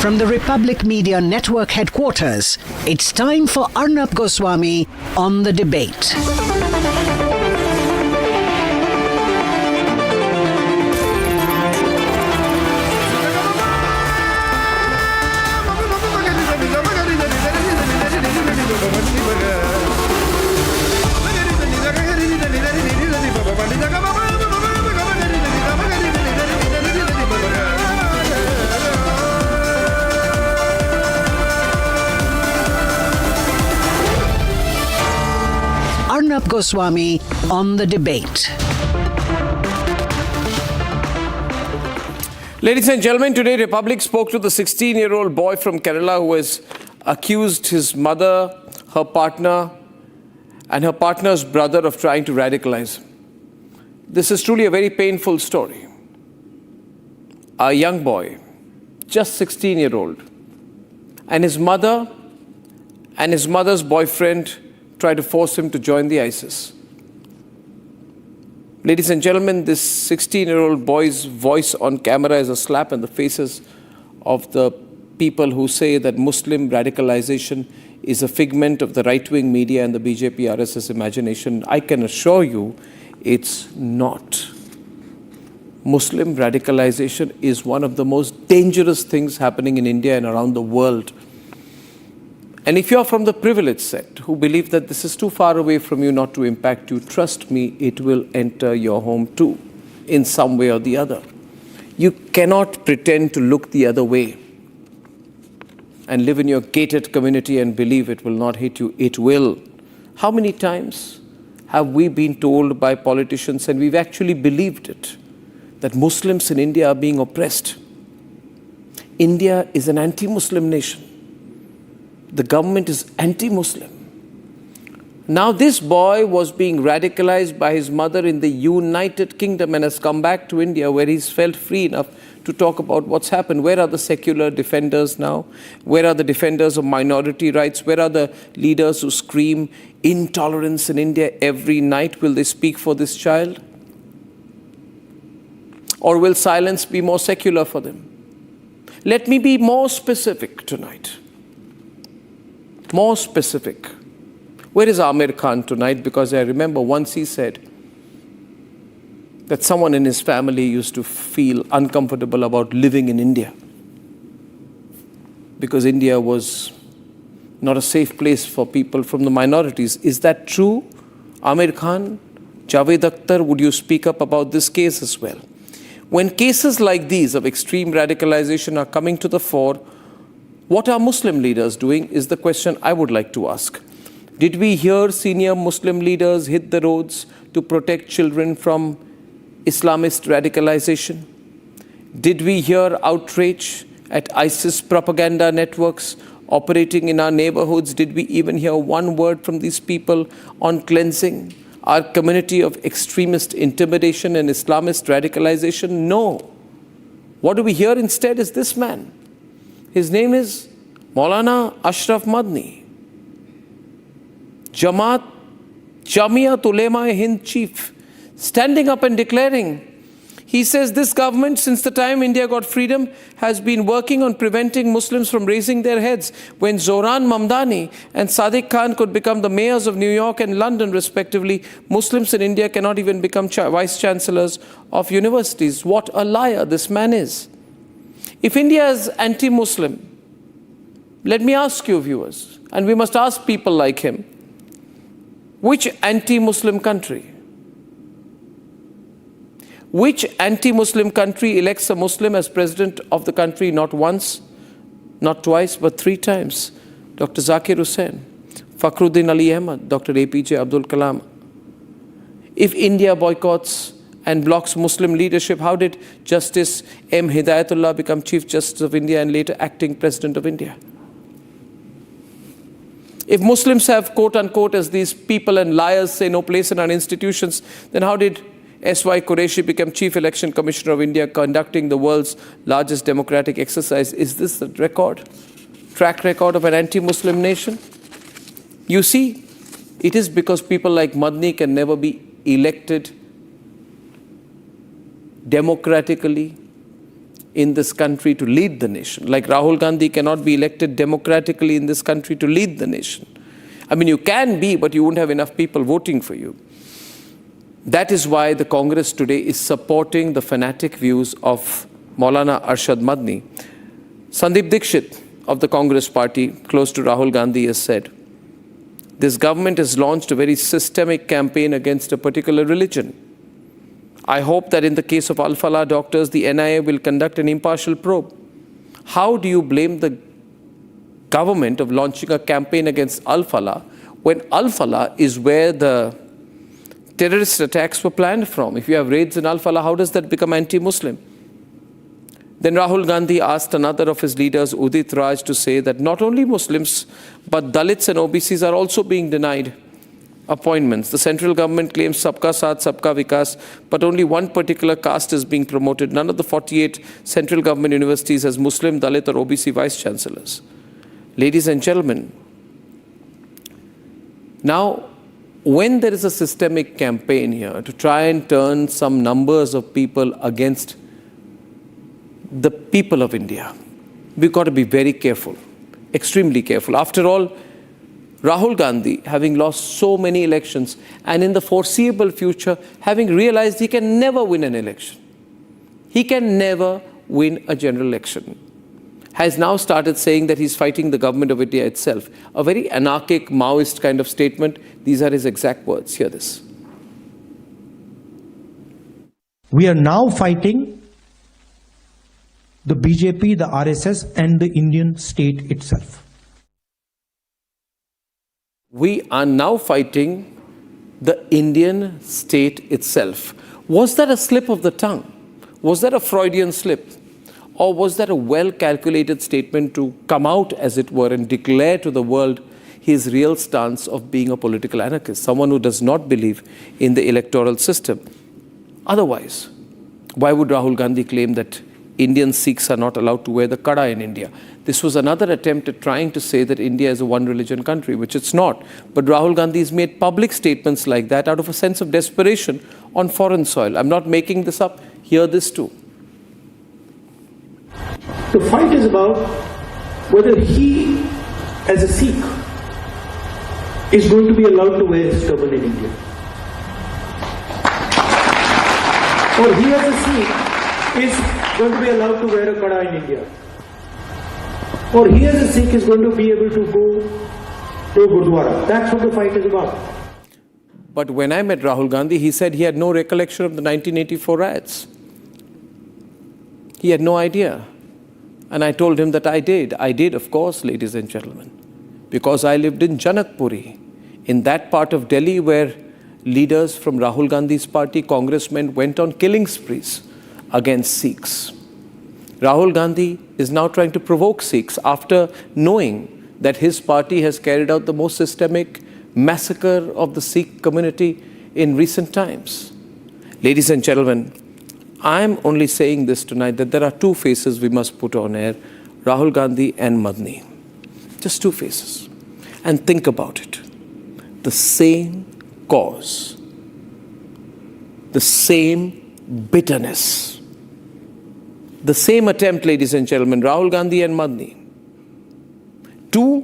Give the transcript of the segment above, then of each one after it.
From the Republic Media Network headquarters, it's time for Arnab Goswami on The Debate. Arnab Goswami on The Debate. Ladies and gentlemen, today Republic spoke to the 16-year-old boy from Kerala who has accused his mother, her partner, and her partner's brother of trying to radicalize. This is truly a very painful story. A young boy, just 16-year-old, and his mother and his mother's boyfriend tried to force him to join the ISIS. Ladies and gentlemen, this 16-year-old boy's voice on camera is a slap in the faces of the people who say that Muslim radicalization is a figment of the right-wing media and the BJP RSS imagination. I can assure you it's not. Muslim radicalization is one of the most dangerous things happening in India and around the world. And if you're from the privileged set who believe that this is too far away from you not to impact you, trust me, it will enter your home too, in some way or the other. You cannot pretend to look the other way and live in your gated community and believe it will not hit you. It will. How many times have we been told by politicians, and we've actually believed it, that Muslims in India are being oppressed? India is an anti-Muslim nation. The government is anti-Muslim. Now this boy was being radicalized by his mother in the United Kingdom and has come back to India where he's felt free enough to talk about what's happened. Where are the secular defenders now? Where are the defenders of minority rights? Where are the leaders who scream intolerance in India every night? Will they speak for this child? Or will silence be more secular for them? Let me be more specific tonight. More specific. Where is Amir Khan tonight? Because I remember once he said that someone in his family used to feel uncomfortable about living in India because India was not a safe place for people from the minorities. Is that true? Amir Khan, Javed Akhtar, would you speak up about this case as well? When cases like these of extreme radicalization are coming to the fore, what are Muslim leaders doing is the question I would like to ask. Did we hear senior Muslim leaders hit the roads to protect children from Islamist radicalization? Did we hear outrage at ISIS propaganda networks operating in our neighborhoods? Did we even hear one word from these people on cleansing our community of extremist intimidation and Islamist radicalization? No. What do we hear instead is this man. His name is Maulana Ashraf Madni, Jamiat Ulema-e-Hind chief, standing up and declaring. He says this government, since the time India got freedom, has been working on preventing Muslims from raising their heads. When Zohran Mamdani and Sadiq Khan could become the mayors of New York and London, respectively, Muslims in India cannot even become vice-chancellors of universities. What a liar this man is. If India is anti-Muslim, let me ask you viewers, and we must ask people like him, which anti-Muslim country? Which anti-Muslim country elects a Muslim as president of the country not once, not twice, but 3 times? Dr. Zakir Hussain, Fakhruddin Ali Ahmad, Dr. APJ Abdul Kalam. If India boycotts and blocks Muslim leadership, how did Justice M. Hidayatullah become Chief Justice of India and later acting President of India? If Muslims have, quote-unquote, as these people and liars say, no place in our institutions, then how did S.Y. Qureshi become Chief Election Commissioner of India, conducting the world's largest democratic exercise? Is this the track record of an anti-Muslim nation? You see, it is because people like Madni can never be elected democratically in this country to lead the nation. Like Rahul Gandhi cannot be elected democratically in this country to lead the nation. I mean, you can be, but you won't have enough people voting for you. That is why the Congress today is supporting the fanatic views of Maulana Arshad Madni. Sandeep Dixit of the Congress party, close to Rahul Gandhi, has said, this government has launched a very systemic campaign against a particular religion. I hope that in the case of Al-Falah doctors, the NIA will conduct an impartial probe. How do you blame the government of launching a campaign against Al-Falah when Al-Falah is where the terrorist attacks were planned from? If you have raids in Al-Falah, how does that become anti-Muslim? Then Rahul Gandhi asked another of his leaders, Udit Raj, to say that not only Muslims, but Dalits and OBCs are also being denied appointments. The central government claims Sabka Saath, Sabka Vikas, but only one particular caste is being promoted. None of the 48 central government universities has Muslim, Dalit or OBC vice-chancellors. Ladies and gentlemen, now, when there is a systemic campaign here to try and turn some numbers of people against the people of India, we've got to be very careful, extremely careful. After all, Rahul Gandhi, having lost so many elections, and in the foreseeable future, having realized he can never win an election, he can never win a general election, has now started saying that he's fighting the government of India itself. A very anarchic, Maoist kind of statement. These are his exact words. Hear this. We are now fighting the BJP, the RSS, and the Indian state itself. We are now fighting the Indian state itself. Was that a slip of the tongue? Was that a Freudian slip? Or was that a well-calculated statement to come out, as it were, and declare to the world his real stance of being a political anarchist, someone who does not believe in the electoral system? Otherwise, why would Rahul Gandhi claim that Indian Sikhs are not allowed to wear the kada in India? This was another attempt at trying to say that India is a one-religion country, which it's not. But Rahul Gandhi has made public statements like that out of a sense of desperation on foreign soil. I'm not making this up. Hear this too. The fight is about whether he, as a Sikh, is going to be allowed to wear his turban in India. Or he, as a Sikh, is going to be allowed to wear a kada in India. Or he, as a Sikh, is going to be able to go to a Gurdwara. That's what the fight is about. But when I met Rahul Gandhi, he said he had no recollection of the 1984 riots. He had no idea. And I told him that I did. I did, of course, ladies and gentlemen, because I lived in Janakpuri, in that part of Delhi where leaders from Rahul Gandhi's party, congressmen, went on killing sprees against Sikhs. Rahul Gandhi is now trying to provoke Sikhs after knowing that his party has carried out the most systemic massacre of the Sikh community in recent times. Ladies and gentlemen, I'm only saying this tonight that there are two faces we must put on air, Rahul Gandhi and Madni. Just two faces. And think about it. The same cause, the same bitterness, the same attempt, ladies and gentlemen, Rahul Gandhi and Madni. Two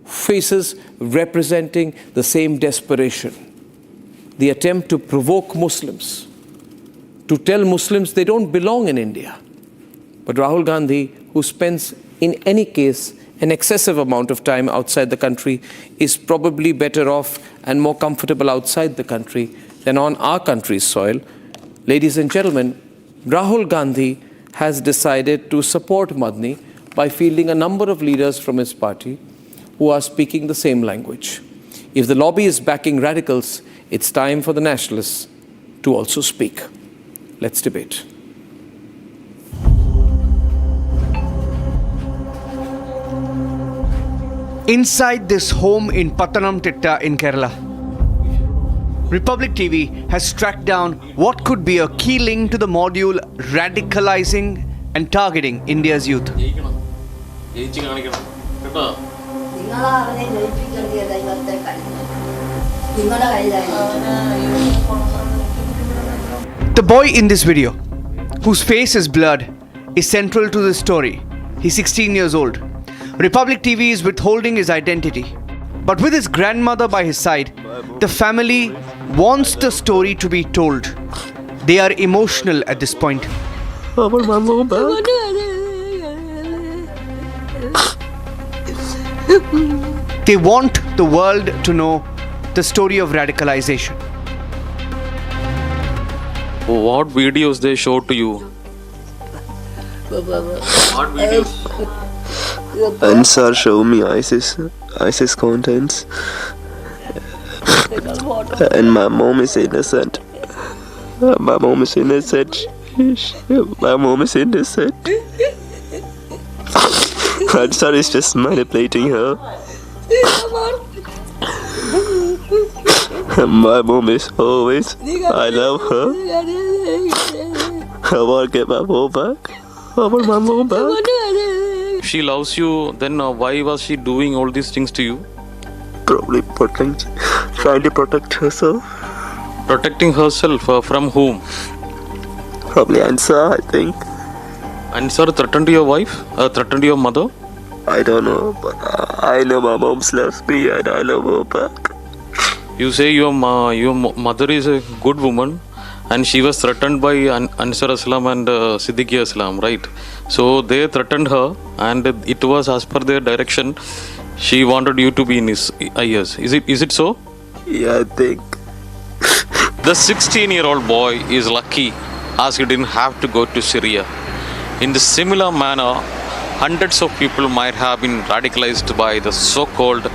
faces representing the same desperation. The attempt to provoke Muslims, to tell Muslims they don't belong in India. But Rahul Gandhi, who spends in any case an excessive amount of time outside the country, is probably better off and more comfortable outside the country than on our country's soil. Ladies and gentlemen, Rahul Gandhi has decided to support Madni by fielding a number of leaders from his party who are speaking the same language. If the lobby is backing radicals, it's time for the nationalists to also speak. Let's debate. Inside this home in Pathanamthitta in Kerala, Republic TV has tracked down what could be a key link to the module radicalizing and targeting India's youth. The boy in this video, whose face is blurred, is central to this story. He's 16 years old. Republic TV is withholding his identity. But with his grandmother by his side, the family wants the story to be told. They are emotional at this point. They want the world to know the story of radicalization. What videos they show to you? What videos? Ansar show me ISIS contents, and my mom is innocent. My mom is innocent. My mom is innocent. Ansar is just manipulating her. My mom is always, I love her. I want to get my mom back. I want my mom back. She loves you, then why was she doing all these things to you? Probably trying to protect herself. Protecting herself from whom? Probably Ansar, I think. Ansar threatened your wife? Threatened your mother? I don't know, but I know my mom loves me and I love her back. You say your mother is a good woman and she was threatened by Ansar Islam and Siddiqui Islam, right? So they threatened her and it was as per their direction. She wanted you to be in his ears. Is it so? Yeah, I think. The 16-year-old boy is lucky as he didn't have to go to Syria. In the similar manner, hundreds of people might have been radicalized by the so-called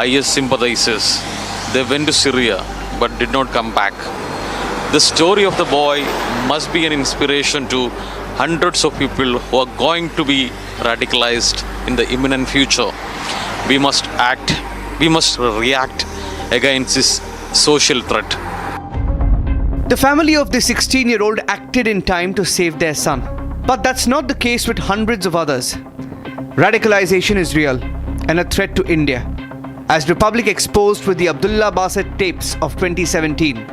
IS sympathizers. They went to Syria but did not come back. The story of the boy must be an inspiration to hundreds of people who are going to be radicalized in the imminent future. We must react against this social threat. The family of the 16-year-old acted in time to save their son. But that's not the case with hundreds of others. Radicalization is real and a threat to India. As Republic exposed with the Abdullah Basit tapes of 2017,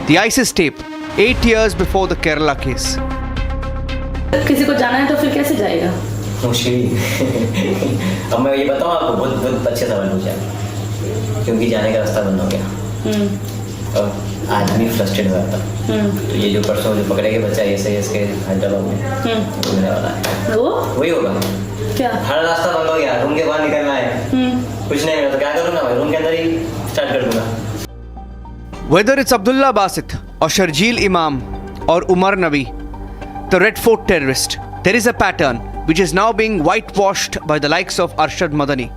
the ISIS tape 8 years before the Kerala case. किसी को जाना है तो फिर कैसे जाएगा? अब मैं ये बताऊँ आपको बहुत अच्छे सवाल पूछा क्योंकि जाने का रास्ता बंद हो गया और आदमी फ्रस्ट्रेट हुआ था तो ये जो परसों जो पकड़े गए बच्चा ऐसे इसके हैदराबाद में घूमने वाला है वो वही होगा क्या हर रास्ता बंद हो गया रूम के बाहर निकलना है कुछ नहीं मिला तो क्या करूँगा मैं रूम के अंदर ही स्टार्ट कर दूंगा. Whether it's Abdullah Basit or Sharjeel Imam or Umar Nabi, the Red Fort terrorist, there is a pattern which is now being whitewashed by the likes of Arshad Madani.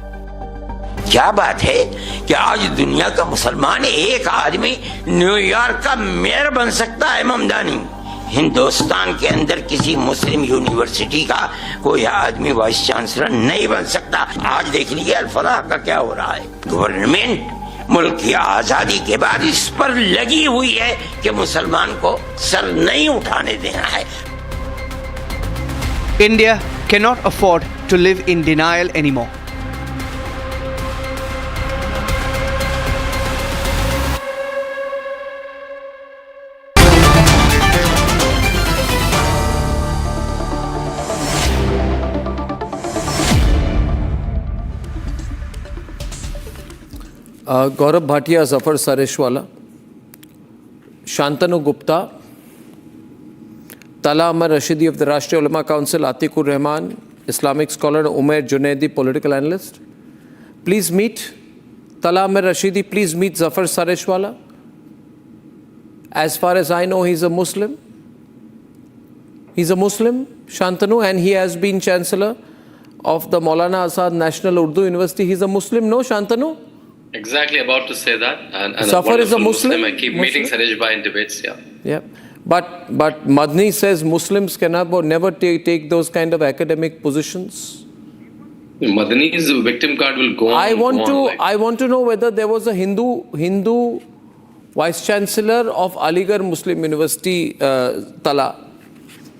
क्या बात है कि आज दुनिया का मुसलमान एक आदमी न्यूयॉर्क का मेयर बन सकता है. ममदानी हिंदुस्तान के अंदर किसी मुस्लिम यूनिवर्सिटी का कोई आदमी वाइस चांसलर नहीं बन सकता. आज देख लीजिए अल-फलाह का क्या हो रहा है. गवर्नमेंट मुल्क की आजादी के बाद इस पर लगी हुई है कि मुसलमान को सर नहीं उठाने देना है. India cannot afford to live in denial anymore. Gaurav Bhatia, Zafar Sareshwala, Shantanu Gupta, Tala Amar Rashidi of the Rashtriya Ulama Council, Atikur Rahman, Islamic scholar, Umair Junaidi, political analyst. Please meet Tala Amar Rashidi, please meet Zafar Sareshwala. As far as I know, he's a Muslim. He's a Muslim, Shantanu, and he has been Chancellor of the Maulana Azad National Urdu University. He's a Muslim, no, Shantanu? Exactly, about to say that. And Zafar is a Muslim. I keep meeting Sareshbhai in debates, yeah. Yeah. But Madni says Muslims cannot or never take those kind of academic positions. Madni's victim card will go on. I want to know whether there was a Hindu Vice Chancellor of Aligarh Muslim University, Tala.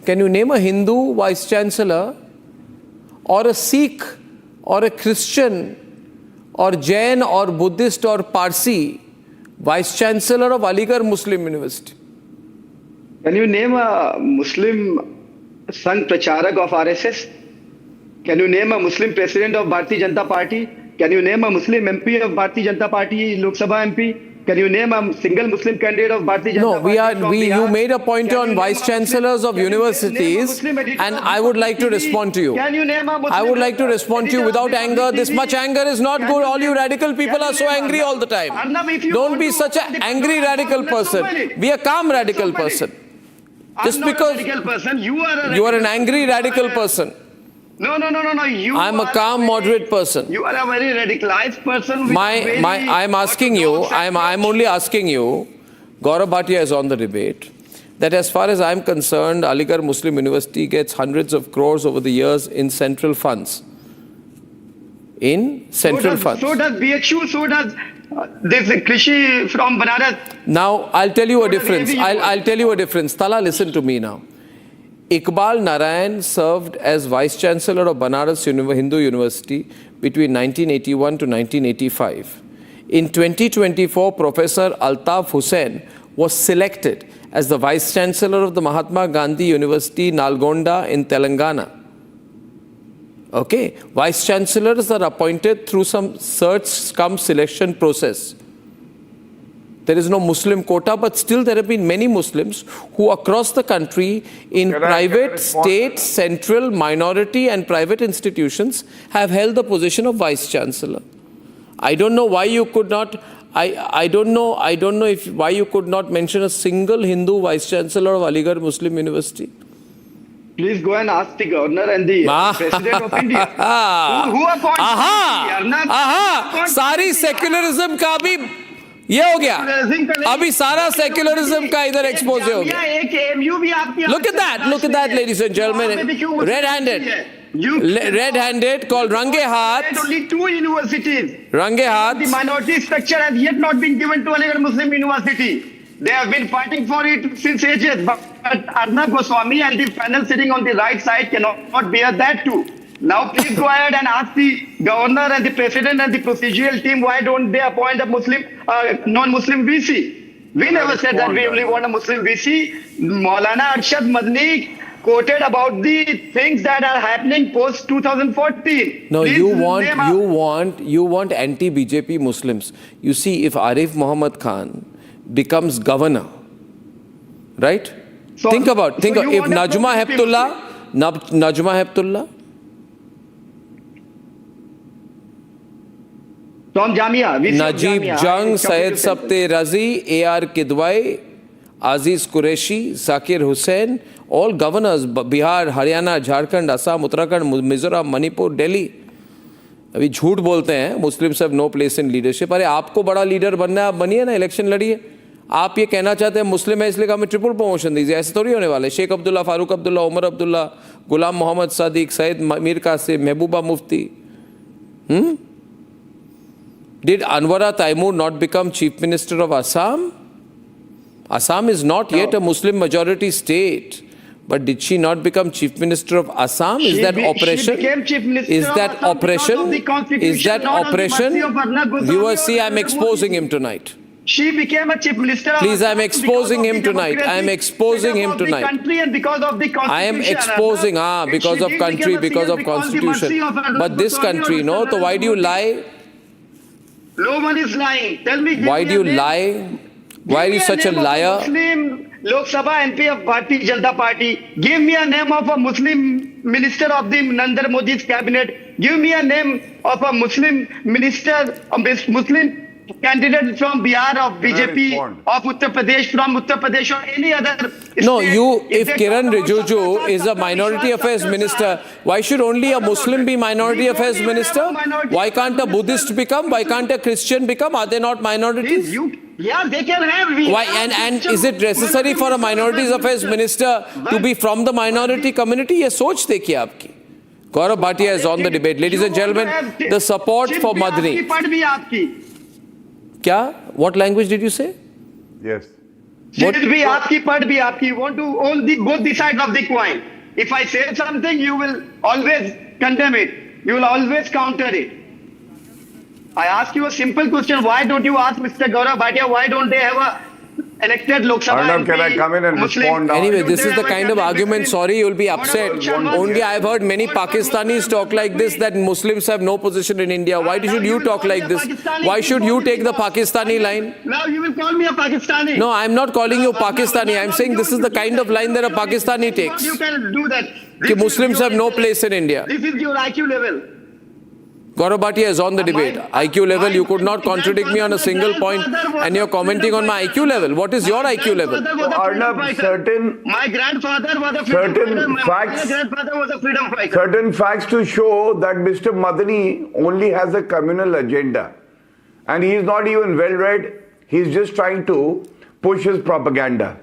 Can you name a Hindu Vice Chancellor or a Sikh or a Christian or Jain or Buddhist or Parsi Vice Chancellor of Aligarh Muslim University? Can you name a Muslim Sangh Pracharak of RSS? Can you name a Muslim president of Bharatiya Janata Party? Can you name a Muslim MP of Bharatiya Janata Party, Lok Sabha MP? Can you name a single Muslim candidate of Bharatiya Janata Party? You made a point on vice chancellors of universities, and I would like to respond to you. Can you name a Muslim? I would like to respond to you without anger. This much anger is not good. All you radical people are so angry all the time. Don't be such an angry radical person. Be a calm radical person. Just because you are an angry radical person. No. I'm a calm, moderate person. You are a very radicalized person. I'm only asking you, Gaurav Bhatia is on the debate, that as far as I'm concerned, Aligarh Muslim University gets hundreds of crores over the years in central funds. So does BHU, so does this Krishi from Banaras. Now, I'll tell you a difference. I'll tell you a difference. Tala, listen to me now. Iqbal Narayan served as Vice Chancellor of Banaras Hindu University between 1981 to 1985. In 2024, Professor Altaf Hussain was selected as the Vice Chancellor of the Mahatma Gandhi University, Nalgonda in Telangana. Okay, Vice Chancellors are appointed through some search-cum-selection process. There is no Muslim quota, but still there have been many Muslims who across the country in private, state, central, minority and private institutions have held the position of Vice Chancellor. I don't know why you could not, I don't know why you could not mention a single Hindu Vice Chancellor of Aligarh Muslim University. Please go and ask the governor and the president of India. Who appointed? सारी secularism का भी ये हो गया अभी सारा secularism का इधर एक्सपोज हो गया look at that ladies and gentlemen red-handed called range haath only 2 universities range haath the minority structure has yet not been given to Aligarh Muslim University. They have been fighting for it since ages, but Arnab Goswami and the panel sitting on the right side cannot bear that too. Now please go ahead and ask the governor and the president and the procedural team why don't they appoint a non-Muslim VC. We never said that we only want a Muslim VC. Maulana Arshad Madni quoted about the things that are happening post 2014. No, please you want anti-BJP Muslims. You see, if Arif Muhammad Khan becomes governor, right? Think if Najma Heptullah from Jamia, Najib Jung, Syed Sabte Razi, A.R. Kidwai, Aziz Qureshi, Zakir Hussain, all governors, Bihar, Haryana, Jharkhand, Assam, Uttarakhand, Mizoram, Manipur, Delhi. अभी झूठ बोलते हैं Muslims have no place in leadership. अरे आपको बड़ा leader बनना है, आप बनिए ना, इलेक्शन लड़िए. आप ये कहना चाहते हैं मुस्लिम है इसलिए हमें ट्रिपल प्रमोशन दीजिए, ऐसे थोड़ी होने वाले. शेख अब्दुल्ला, फारूक अब्दुल्ला, उमर अब्दुल्ला, गुलाम Mohammad Sadiq, Syed Mir Qasim, Mehbooba Mufti. Did Anwara Taimur not become Chief Minister of Assam? Assam is not yet a Muslim majority state. But did she not become Chief Minister of Assam? Is that oppression? Is that oppression? Is that oppression? Viewers, see, I'm exposing him tonight. She became a Chief Minister. Please, I'm exposing him tonight. I am exposing him tonight. I am exposing, because of country, because of constitution. But this country, no? So why do you lie? No one is lying. Tell me. Why do you lie? Why are you such a liar? Muslim Lok Sabha MP of Bharatiya Janata Party. Give me a name of a Muslim minister of the Narendra Modi's cabinet. Give me a name of a Muslim minister, a Muslim candidate from Bihar of BJP, of Uttar Pradesh, from Uttar Pradesh or any other No, state. if Kiran Rijiju is a minority affairs minister, why should only a Muslim be minority affairs minister? Why can't a Buddhist become? Why can't a Christian become? Are they not minorities? Yeah, they can have. Why? And is it necessary for a minorities affairs minister to be from the minority community? Ye soch dekhiye aapki. Gaurav Bhatia is on the debate. Ladies and gentlemen, the support for Madni. Kya? What language did you say? Yes. What? Be aapki, pad bhi aapki. You want to own both the sides of the coin. If I say something, you will always condemn it. You will always counter it. I ask you a simple question. Why don't you ask Mr. Gaurav Bhatia, why don't they have a elected Lok Sabha Arnab, can I come in and respond now? Anyway, this is the kind of argument, sorry, you'll be upset. Only I've heard many Pakistanis talk like this, that Muslims have no position in India. Why should you talk like this? Why should you take the Pakistani line? Now you will call me a Pakistani. No, I'm not calling you Pakistani. I'm saying this is the kind of line that a Pakistani takes. You can do that. That Muslims have no place in India. This is your IQ level. Gaurav Bhatia is on the debate. IQ level, you could not contradict me on a single point, and you're commenting on my IQ level. What is your IQ level? Arnab, My grandfather was a certain facts, my grandfather was a freedom fighter. certain facts to show that Mr. Madani only has a communal agenda. And he is not even well read. He's just trying to push his propaganda.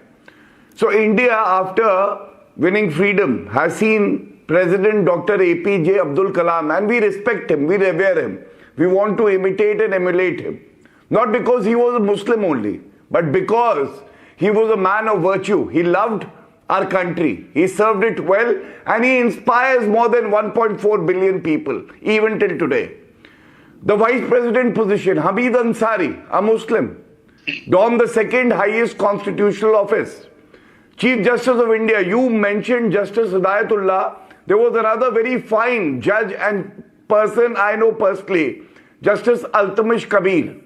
So India, after winning freedom, has seen President Dr. APJ Abdul Kalam, and we respect him, we revere him. We want to imitate and emulate him. Not because he was a Muslim only, but because he was a man of virtue. He loved our country. He served it well, and he inspires more than 1.4 billion people, even till today. The Vice President position, Hamid Ansari, a Muslim, donned the second highest constitutional office. Chief Justice of India, you mentioned Justice Hidayatullah. There was another very fine judge and person I know personally, Justice Altamish Kabir,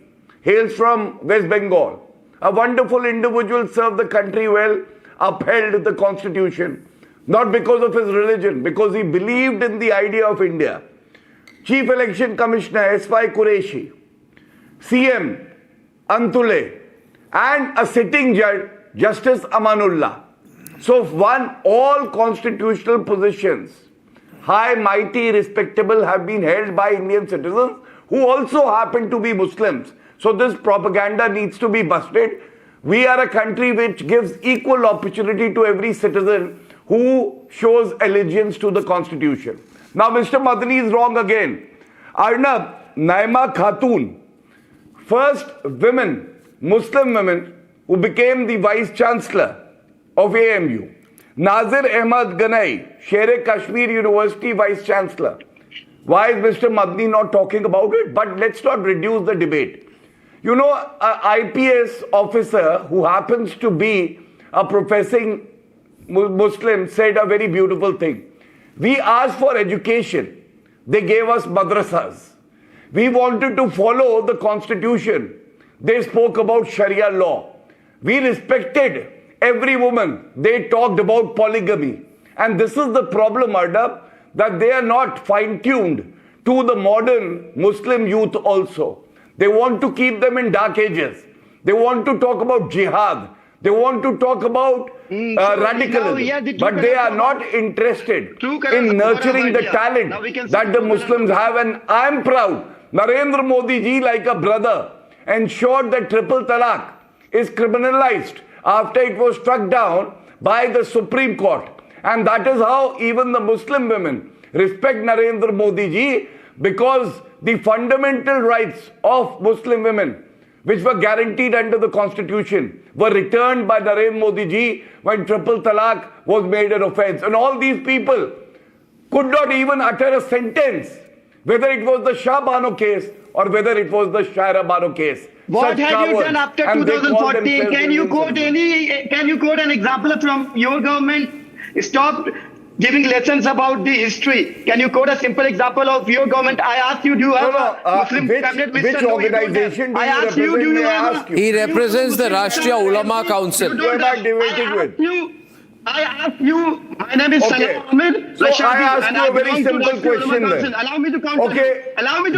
hails from West Bengal. A wonderful individual, served the country well, upheld the constitution, not because of his religion, because he believed in the idea of India. Chief Election Commissioner S.Y. Qureshi, CM Antule, and a sitting judge, Justice Amanullah. So one, all constitutional positions, high, mighty, respectable, have been held by Indian citizens who also happen to be Muslims. So this propaganda needs to be busted. We are a country which gives equal opportunity to every citizen who shows allegiance to the constitution. Now Mr. Madani is wrong again. Arnab, Naima Khatun, first women, Muslim women, who became the Vice Chancellor of AMU. Nazir Ahmad Ganai, Sher Kashmir University Vice Chancellor. Why is Mr. Madani not talking about it? But let's not reduce the debate. You know, an IPS officer who happens to be a professing Muslim said a very beautiful thing. We asked for education. They gave us madrasas. We wanted to follow the constitution. They spoke about Sharia law. We respected every woman. They talked about polygamy. And this is the problem, Arnab, that they are not fine-tuned to the modern Muslim youth also. They want to keep them in dark ages. They want to talk about jihad. They want to talk about radicalism. But they are not interested in nurturing the talent that the Muslims have. And I am proud, Narendra Modi ji, like a brother, ensured that triple talaq is criminalized after it was struck down by the Supreme Court. And that is how even the Muslim women respect Narendra Modi ji, because the fundamental rights of Muslim women, which were guaranteed under the constitution, were returned by Narendra Modi ji when triple talaq was made an offense. And all these people could not even utter a sentence, whether it was the Shah Bano case or whether it was the Shaira Bano case. What have you done after 2014? Can you quote an example from your government? Stop giving lessons about the history. Can you quote a simple example of your government? I asked you, do you have a Muslim cabinet minister? Which organization do you represent? He represents the Rashtriya Ulama Council. Who am I debating with? I asked you, my name is Salam Ahmed. So I asked you a very simple question then. Allow me to counter. Okay,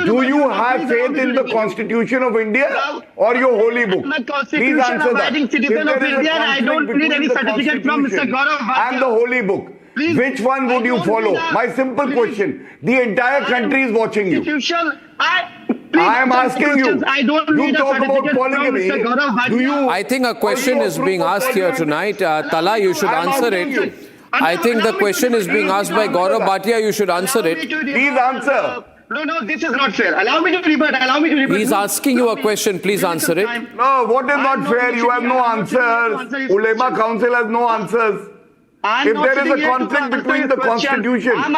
do you have faith in the Constitution of India or your holy book? I'm a Please answer that. Citizen of India, and I don't need any certificate from Mr. Gaurav Bhatia. And the holy book. Which one would you follow? My simple question. The entire country is watching you. I am asking you. You talk about polygamy. I think a question is being asked here tonight. Tala, you should answer it. I think the question is being asked by Gaurav Bhatia. You should answer it. Please answer. No, this is not fair. Allow me to rebut. He's asking you a question. Please answer it. No, what is not fair? You have no answers. Ulema Council has no answers. If there is a conflict between the Constitution and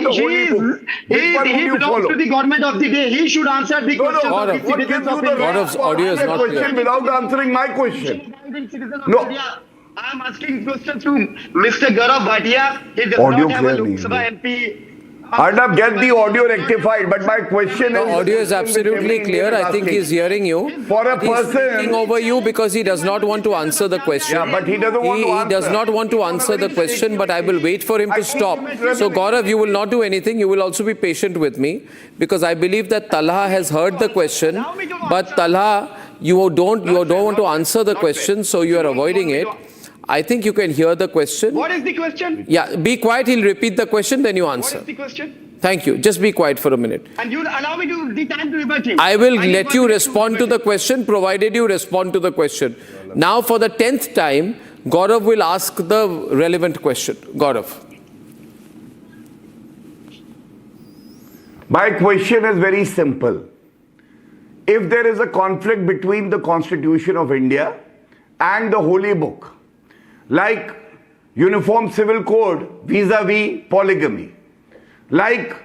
the Holy Book, which one would you follow? To the government of the day. He should answer the question. Gaurav's audio is not clear. Without answering my question. No. I'm asking questions to Mr. Gaurav Bhatia. He does Audio not have a clear Lok nahi Sabha hai. MP. Arnab, get the audio rectified, but my question The is... audio is absolutely clear. I think he's hearing you. For a He's person... speaking over you because he does not want to answer the question. Yeah, but he doesn't want to answer. He does not want to answer the question, but I will wait for him to stop. So Gaurav, you will not do anything. You will also be patient with me because I believe that Talha has heard the question, but Talha, you don't want to answer the question, so you are avoiding it. I think you can hear the question. What is the question? Yeah, be quiet. He'll repeat the question, then you answer. What is the question? Thank you. Just be quiet for a minute. And you allow me to the time to rebut him. I will let you respond to the question, provided you respond to the question. Now, for the 10th time, Gaurav will ask the relevant question. Gaurav. My question is very simple. If there is a conflict between the Constitution of India and the Holy Book, like Uniform Civil Code vis-a-vis polygamy, like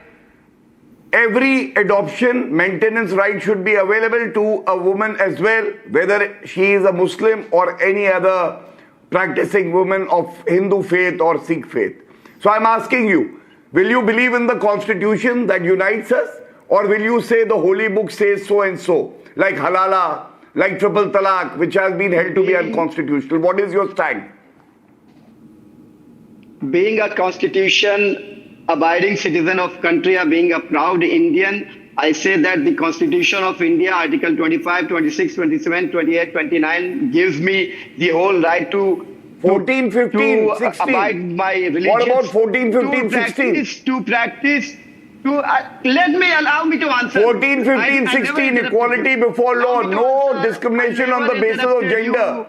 every adoption maintenance right should be available to a woman as well, whether she is a Muslim or any other practicing woman of Hindu faith or Sikh faith. So I'm asking you, will you believe in the Constitution that unites us, or will you say the Holy Book says so and so, like halala, like triple talaq, which has been held to be unconstitutional? What is your stand? Being a constitution-abiding citizen of country or being a proud Indian, I say that the Constitution of India, Article 25, 26, 27, 28, 29, gives me the whole right to 14, 15, 16. Abide by religion. What about 14, 15, 16? Allow me to answer. 14, 15, 16, equality before law, no discrimination on the basis of gender.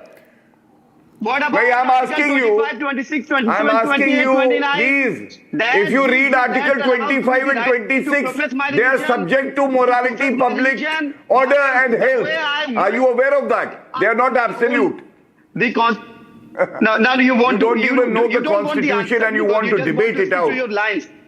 What about I'm asking you, 25, 26, 27, I'm asking 28, you, 29? please, if you read Article 25 and 26, they are subject to morality, public order and health. Are you aware of that? They are not absolute. Now you want you don't even know the Constitution and you want to debate it out.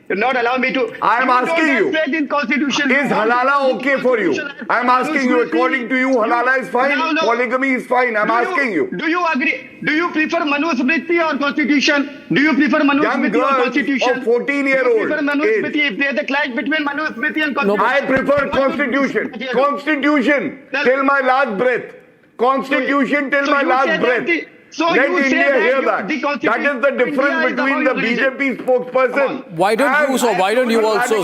You're not allowing me to. I'm asking you, in Constitution. Is halala okay for you? I'm asking you, according to you, halala is fine, polygamy is fine. I'm asking you. Do you agree? Do you prefer Manusmriti or Constitution? Do you prefer Manusmriti or Constitution? Young girls of 14-year-old age. If there's a clash between Manusmriti and Constitution. No, I prefer Constitution. Constitution till my last breath. Constitution till my last breath. Let India hear that. That is the difference between the BJP spokesperson. Why don't you also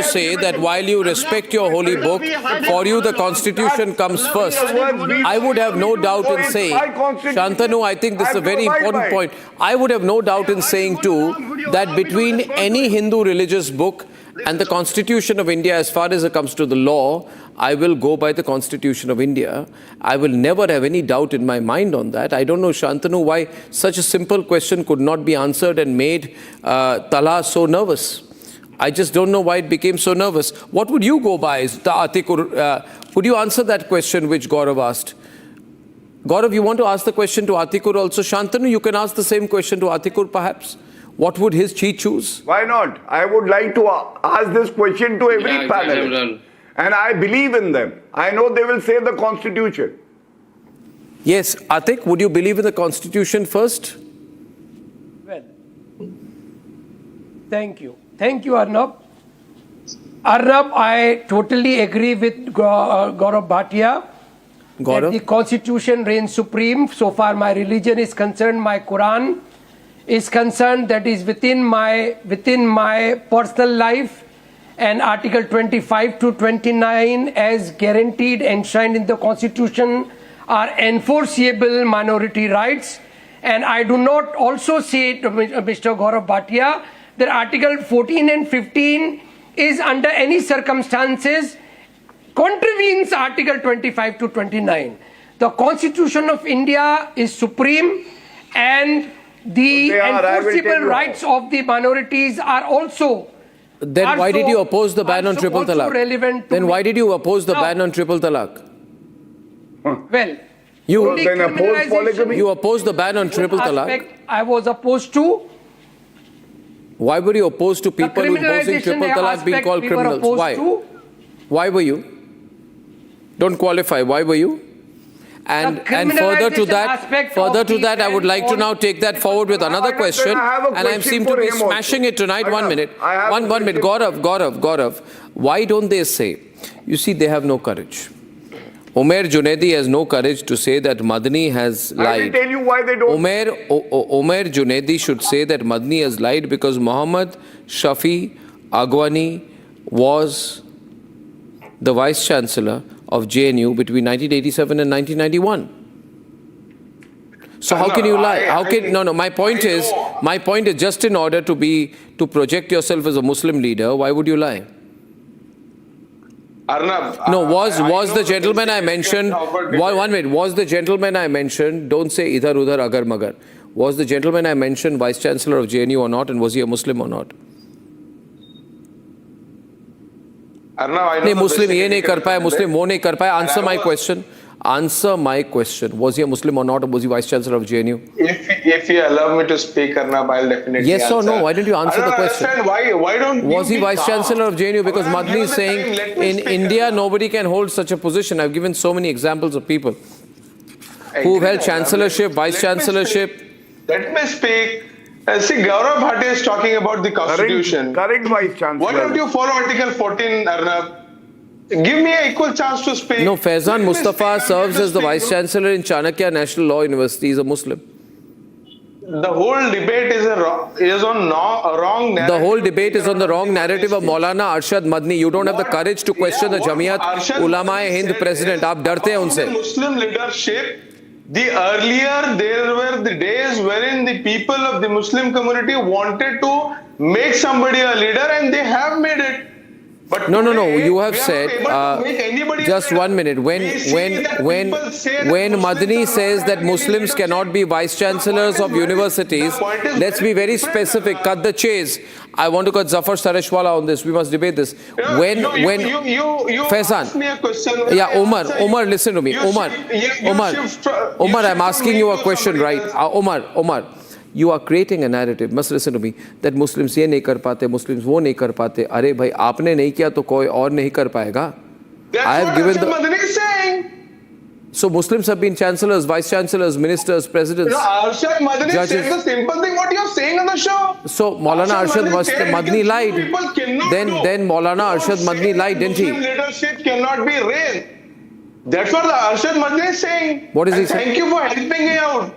say that while you respect your holy book, for you the Constitution comes first? I would have no doubt in saying, Shantanu, I think this is a very important point. I would have no doubt in saying too that between any Hindu religious book and the Constitution of India, as far as it comes to the law, I will go by the Constitution of India. I will never have any doubt in my mind on that. I don't know, Shantanu, why such a simple question could not be answered and made Talha so nervous. I just don't know why it became so nervous. What would you go by, Atikur? Would you answer that question which Gaurav asked? Gaurav, you want to ask the question to Atikur also? Shantanu, you can ask the same question to Atikur perhaps. What would he choose? Why not? I would like to ask this question to every panelist. And I believe in them. I know they will say the Constitution. Yes, Atik, would you believe in the Constitution first? Well, thank you. Thank you, Arnab. Arnab, I totally agree with Gaurav Bhatia. That the Constitution reigns supreme. So far my religion is concerned, my Quran is concerned, that is within my personal life, and Article 25 to 29 as guaranteed enshrined in the Constitution are enforceable minority rights. And I do not also say to Mr. Gaurav Bhatia that Article 14 and 15 is under any circumstances contravenes Article 25 to 29. The Constitution of India is supreme, and the enforceable rights of the minorities are also. Then why did you oppose the ban on triple talaq? Then why did you oppose the ban on triple talaq? Well, you opposed the ban on triple talaq. I was opposed to. Why were you opposed to people imposing triple talaq being called criminals? Why? Why were you? Don't qualify. Why were you? And further to that, I would like to now take that forward with another question. And I seem to be smashing it tonight. 1 minute. One minute. Gaurav. Why don't they say? You see, they have no courage. Omer Junaidi has no courage to say that Madani has lied. I will tell you why they don't. Omer Junaidi should say that Madani has lied because Muhammad Shafi Agwani was the Vice Chancellor of JNU between 1987 and 1991. So how can you lie? My point is just in order to project yourself as a Muslim leader, why would you lie? Arnab, no, was the gentleman I mentioned, 1 minute, was the gentleman I mentioned, don't say idhar udhar agar magar, was the gentleman I mentioned Vice Chancellor of JNU or not, and was he a Muslim or not? नहीं, Muslim ये नहीं कर पाया, Muslim वो नहीं कर पाया. Answer my question. Answer my question. Was he a Muslim or not, or was he Vice Chancellor of JNU? If you allow me to speak, Arnab, I'll definitely yes answer. Or no? Why didn't you answer the question? Why don't was he Vice Chancellor of JNU? Because Madani is saying in India nobody can hold such a position. I've given so many examples of people who held Chancellorship, Vice Chancellorship. Let me speak. See, Gaurav Bhatia is talking about the Constitution. Correct Vice Chancellor. Why don't you follow Article 14, Arnab? Give me an equal chance to speak. No, Faizan Mustafa serves as the Vice Chancellor in Chanakya National Law University. He's a Muslim. The whole debate is a wrong narrative. The whole debate is on the wrong narrative of Maulana Arshad Madani. You don't have the courage to question the Jamiat Ulama-e Hind president. Aap darte hain unse. Muslim leadership, the earlier there were the days wherein the people of the Muslim community wanted to make somebody a leader, and they have made it. But no. You have said just 1 minute. When Madani says that Muslims cannot be vice chancellors of universities, let's be very specific. Cut the chase. I want to cut Zafar Sareshwala on this. We must debate this. When Faizan, yeah, Omar, listen to me. Omar, I'm asking you a question, right? Omar. You are creating a narrative, must listen to me, that Muslims ये नहीं कर पाते, Muslims वो नहीं कर पाते. अरे भाई आपने नहीं किया तो कोई और नहीं कर पाएगा. I have given the. So Muslims have been chancellors, vice chancellors, ministers, presidents, Arshad Madani judges. said the simple thing what you are saying on the show. So Maulana Arshad Madani lied. Then Maulana Arshad Madani lied, didn't he? Muslim leadership cannot be raised. That's what the Arshad Madani is saying. What is he saying? Thank you for helping me out.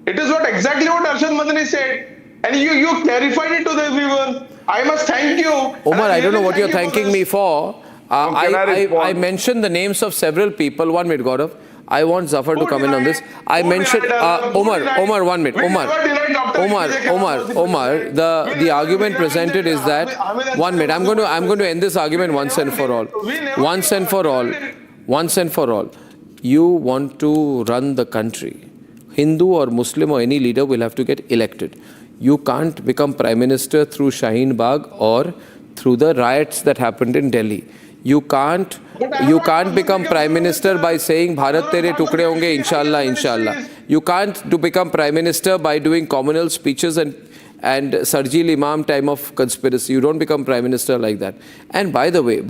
It is exactly what Arshad Madani said. And you clarified it to the viewers. I must thank you. Omar, I don't know what you're thanking me for. I mentioned the names of several people. 1 minute, Gaurav. I want Zafar to come in on this. I mentioned Omar, 1 minute. Omar, the argument presented is that 1 minute. I'm going to end this argument once and for all. Once and for all. You want to run the country. Hindu or Muslim or any leader will have to get elected. You can't become Prime Minister through Shaheen Bagh or through the riots that happened in Delhi. You can't become Prime Minister by saying Bharat tere tukde honge, inshallah. You can't become Prime Minister by doing communal speeches and Sarjil Imam time of conspiracy. You don't become Prime Minister like that. And by the way,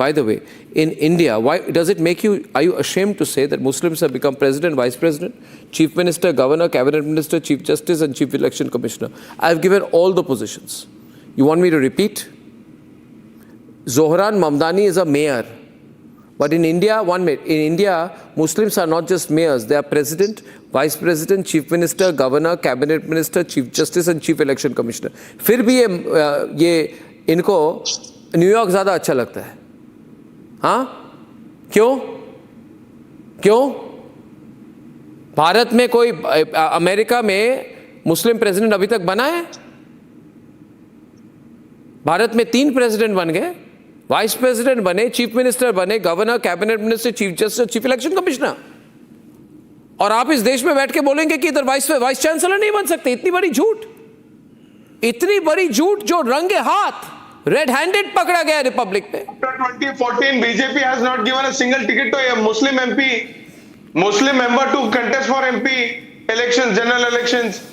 in India, why does it make you, are you ashamed to say that Muslims have become President, Vice President, Chief Minister, Governor, Cabinet Minister, Chief Justice and Chief Election Commissioner? I have given all the positions. You want me to repeat? Zohran Mamdani is a mayor. But in India, 1 minute, in India, Muslims are not just mayors. They are President, Vice President, Chief Minister, Governor, Cabinet Minister, Chief Justice and Chief Election Commissioner. फिर भी ये इनको New York ज़्यादा अच्छा लगता है. हाँ? क्यों? भारत में कोई अमेरिका में मुस्लिम प्रेसिडेंट अभी तक बना है? भारत में 3 प्रेसिडेंट बन गए. वाइस प्रेसिडेंट बने, चीफ मिनिस्टर बने, governor, cabinet minister, chief justice, chief election commissioner. और आप इस देश में बैठ के बोलेंगे कि इधर वाइस चांसलर नहीं बन सकते. इतनी बड़ी झूठ जो रंगे हाथ रेड हैंडेड पकड़ा गया रिपब्लिक में. After 2014, BJP has not given a single ticket to a Muslim member to contest for MP elections, general elections.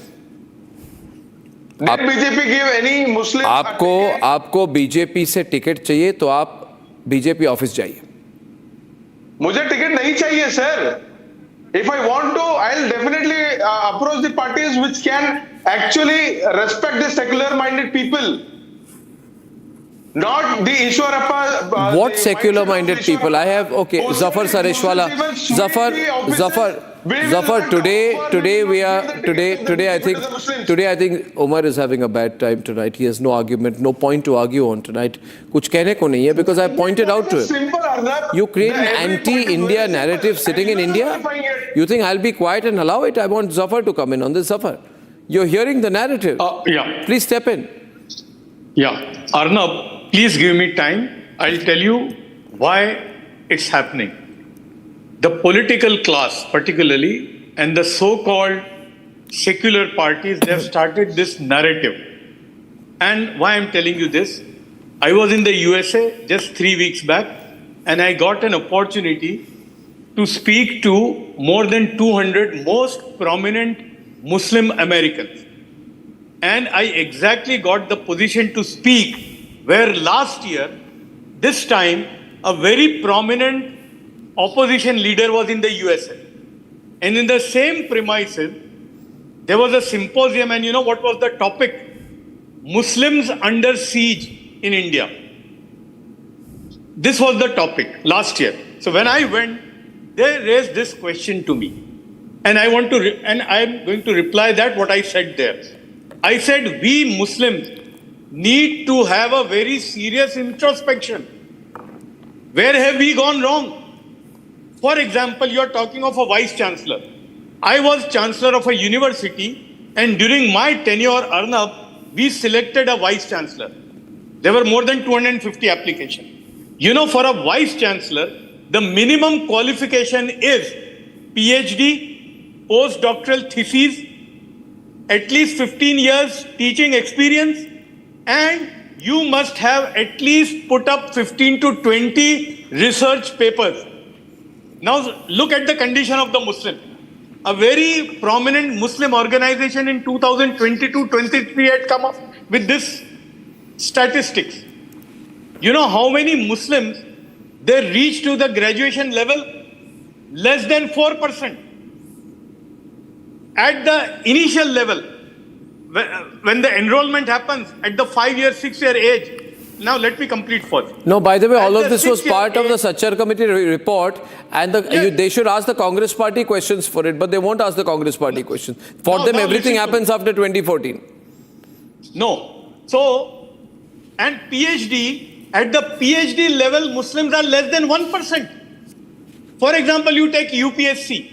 Did BJP give any Muslim? आपको बीजेपी से टिकट चाहिए तो आप बीजेपी ऑफिस जाइए. मुझे टिकट नहीं चाहिए sir. If I want to, I'll definitely approach the parties which can actually respect the secular-minded people. Not the Ishwarappa. What secular-minded people? I have, okay, Zafar Sareshwala. Zafar, today I think Umar is having a bad time tonight. He has no argument, no point to argue on tonight. Kuch kehne ko nahi hai, because I pointed out to him. You create an anti-India narrative sitting in India? You think I'll be quiet and allow it? I want Zafar to come in on this. Zafar, you're hearing the narrative. Yeah. Please step in. Yeah. Arnab, please give me time. I'll tell you why it's happening. The political class, particularly, and the so-called secular parties, they have started this narrative. And why I'm telling you this, I was in the USA just 3 weeks back, and I got an opportunity to speak to more than 200 most prominent Muslim Americans. And I exactly got the position to speak where last year, this time, a very prominent opposition leader was in the USA. And in the same premises, there was a symposium, and you know what was the topic? Muslims under siege in India. This was the topic last year. So when I went, they raised this question to me. And I am going to reply that what I said there. I said, we Muslims need to have a very serious introspection. Where have we gone wrong? For example, you are talking of a vice chancellor. I was chancellor of a university, and during my tenure, Arnab, we selected a vice chancellor. There were more than 250 applications. You know, for a vice chancellor, the minimum qualification is PhD, postdoctoral thesis, at least 15 years teaching experience, and you must have at least put up 15 to 20 research papers. Now look at the condition of the Muslim. A very prominent Muslim organization in 2022-23 had come up with this statistics. You know how many Muslims they reach to the graduation level? Less than 4%. At the initial level, when the enrollment happens at the 5-year, 6-year age. Now let me complete first. No, by the way, all of this was part of the Sachar committee report, and they should ask the Congress party questions for it, but they won't ask the Congress party questions. For them, everything happens after 2014. No. So, and PhD, at the PhD level, Muslims are less than 1%. For example, you take UPSC.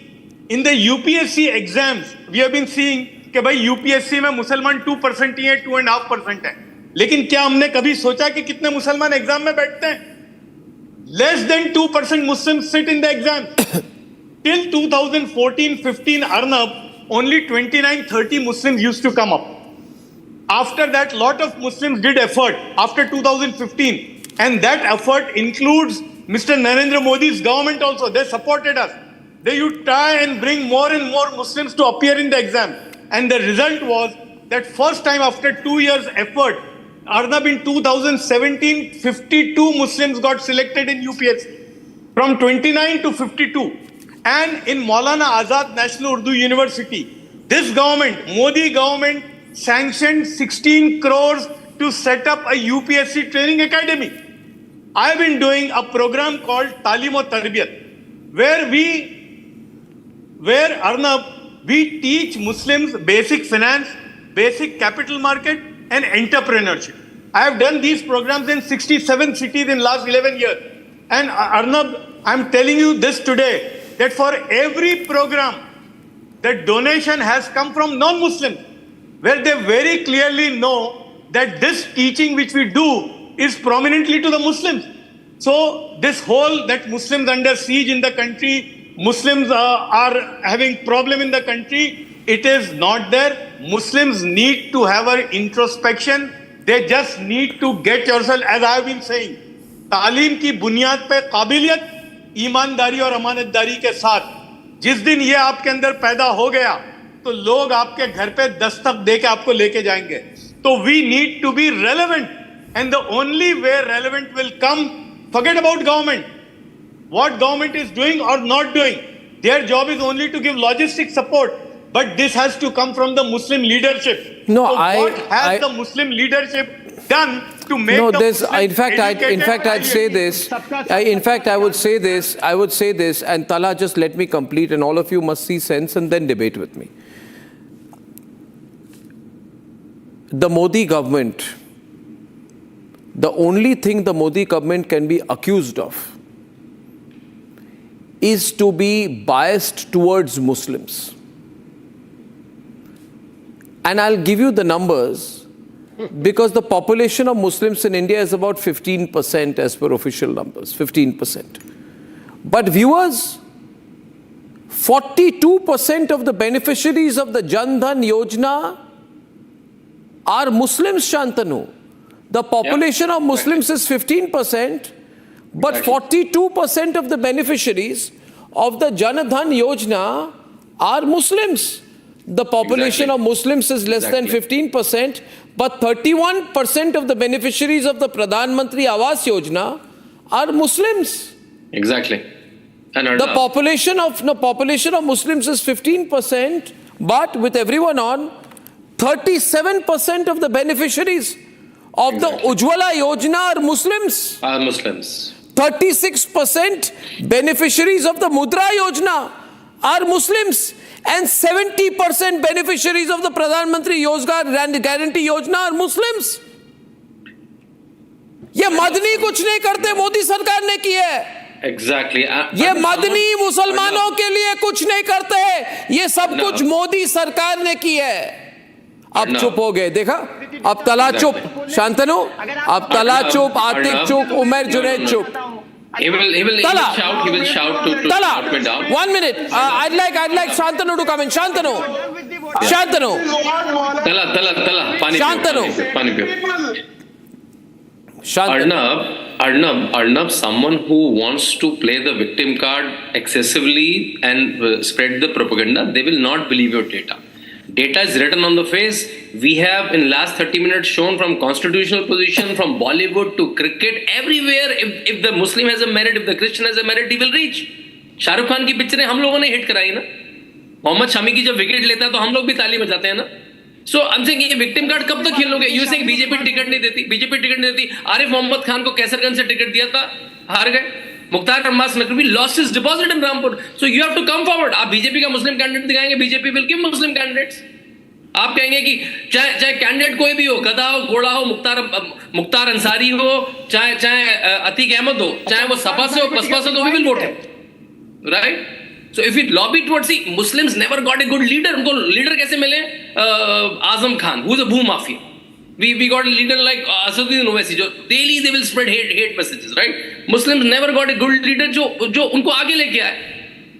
In the UPSC exams, we have been seeing कि भाई UPSC में मुसलमान 2% ही है, 2.5% है. लेकिन क्या हमने कभी सोचा कि कितने मुसलमान एग्जाम में बैठते हैं? Less than 2% Muslims sit in the exam. Till 2014-15, Arnab, only 29-30 Muslims used to come up. After that, lot of Muslims did effort after 2015, and that effort includes Mr. Narendra Modi's government also. They supported us. They would try and bring more and more Muslims to appear in the exam. And the result was that first time after 2 years effort, Arnab, in 2017, 52 Muslims got selected in UPSC, from 29 to 52. And in Maulana Azad National Urdu University, this government, Modi government, sanctioned 16 crores to set up a UPSC training academy. I have been doing a program called Talim o Tarbiyat, where Arnab, we teach Muslims basic finance, basic capital market, and entrepreneurship. I have done these programs in 67 cities in last 11 years. And Arnab, I'm telling you this today, that for every program, the donation has come from non-Muslims, where they very clearly know that this teaching which we do is prominently to the Muslims. So this whole, that Muslims under siege in the country, Muslims are having problem in the country, it is not there. Muslims need to have an introspection. They just need to get yourself, as I have been saying, तालीम की बुनियाद पे काबिलियत, ईमानदारी और अमानतदारी के साथ जिस दिन ये आपके अंदर पैदा हो गया तो लोग आपके घर पे दस्तक दे के आपको लेके जाएंगे. तो we need to be relevant, and the only way relevant will come, forget about government. what government is doing or not doing. Their job is only to give logistic support, but this has to come from the Muslim leadership. No, so what has the Muslim leadership done to make no, the this. Muslim In fact, I'd say this. I would say this. And Tala, just let me complete, and all of you must see sense and then debate with me. The Modi government, the only thing the Modi government can be accused of is to be biased towards Muslims. And I'll give you the numbers, because the population of Muslims in India is about 15% as per official numbers, 15%. But viewers, 42% of the beneficiaries of the Jan Dhan Yojana are Muslims, Shantanu. The population of Muslims is 15%, but 42% of the beneficiaries of the Jan Dhan Yojana are Muslims. The population of Muslims is less than 15%, but 31% of the beneficiaries of the Pradhan Mantri Awas Yojana are Muslims. Exactly. And the population of Muslims is 15%, but with everyone on, 37% of the beneficiaries of the Ujjwala Yojana are Muslims. 36% beneficiaries of the Mudra Yojana are Muslims. And 70% beneficiaries of the Pradhan Mantri Rozgar Guarantee Yojana are Muslims. ये मदनी कुछ नहीं करते, मोदी सरकार ने की है. Exactly. ये मदनी मुसलमानों के लिए कुछ नहीं करते हैं. ये सब कुछ मोदी सरकार ने की है. अब चुप हो गए, देखा? अब तला चुप, शांतनु. अब तला चुप, आतिक चुप, उमर जुनैद चुप. He will shout to Tala, put me down. 1 minute. I'd like Shantanu to come in. Shantanu. Tala. Pani piyo. Arnab, someone who wants to play the victim card excessively and spread the propaganda, they will not believe your data. Data is written on the face. We have in last 30 minutes shown from constitutional position, from Bollywood to cricket, everywhere. If the Muslim has a merit, if the Christian has a merit, he will reach. Shahrukh Khan की पिक्चरें हम लोगों ने hit कराई ना. मोहम्मद शमी की जब wicket लेता है तो हम लोग भी ताली बजाते हैं ना. So I'm saying ये विक्टिम कार्ड कब तक खेलोगे? You saying बीजेपी टिकट नहीं देती. आरिफ मोहम्मद खान को कैसरगंज से टिकट दिया था, हार गए. Mukhtar Abbas Naqvi lost his deposit in Rampur. So you have to come forward. आप बीजेपी का मुस्लिम कैंडिडेट दिखाएंगे, BJP will give Muslim candidates. आप कहेंगे कि चाहे कैंडिडेट कोई भी हो, गधा हो, घोड़ा हो, मुख्तार अंसारी हो, चाहे अतीक अहमद हो, चाहे वो सपा से हो, बसपा से, तो we will vote him. Right? So if we lobby towards, see, Muslims never got a good leader. उनको leader कैसे मिले? Azam Khan, who's a bhoo mafia. We got a leader like Asaduddin Owaisi, जो daily they will spread hate messages, right? Muslims never got a good leader जो उनको आगे लेके आए.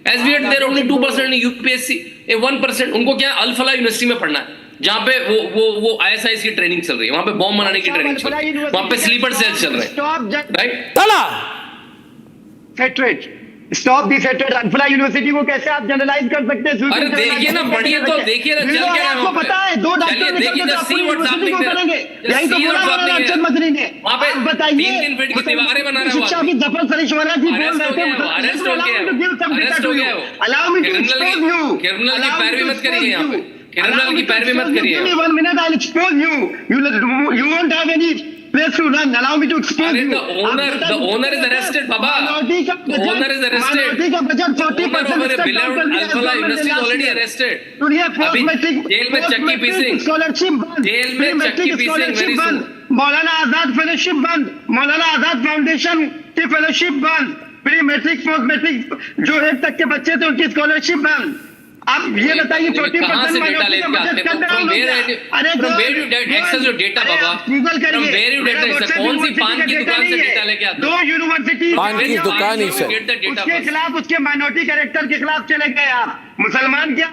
As we had there only 2% in UPSC, 1%. उनको क्या Al-Falah University में पढ़ना है, जहाँ पे वो ISIS की ट्रेनिंग चल रही है, वहाँ पे बॉम्ब बनाने की ट्रेनिंग चल रही है, वहाँ पे स्लीपर सेल्स चल रहे हैं, right? तला hatred. Stop this hatred. Al-Falah University को कैसे आप जनरलाइज कर सकते हैं? अरे देखिए ना, बढ़िया तो देखिए ना, चल क्या है आपको पता है, 2 डॉक्टर निकल के आपको यूनिवर्सिटी को करेंगे. यही तो बोला हमारा अरशद मदनी ने. वहाँ पे बताइए, 3 फीट की दीवारें बना रहा है. शिक्षा की जफर सरिशवाला जी बोल रहे थे, अरेस्ट हो गया वो. Allow me to expose you. Criminal की पैरवी मत करिए यहाँ पे. क्रिमिनल की पैरवी मत करिए. Give me 1 minute, I'll expose you. You won't have any place to run. Allow me to expose you. The owner is arrested, Baba. The owner is arrested. Minority का budget 40% Al-Falah University is already arrested. अभी jail में चक्की पीसिंग. Scholarship बंद. Jail में चक्की पीसिंग very soon. Maulana Azad fellowship बंद. Maulana Azad foundation की fellowship बंद. प्री मैट्रिक पोस्ट मैट्रिक जो 1 तक के बच्चे थे उनकी स्कॉलरशिप बंद. आप ये बताइए 40% माइनॉरिटी का budget come from where you get access to data, Baba? Google करिए. From where you get access? कौन सी पान की दुकान से डेटा लेके आते हो? 2 यूनिवर्सिटी पान की दुकान ही से. उसके खिलाफ, उसके माइनॉरिटी कैरेक्टर के खिलाफ चले गए आप. मुसलमान क्या?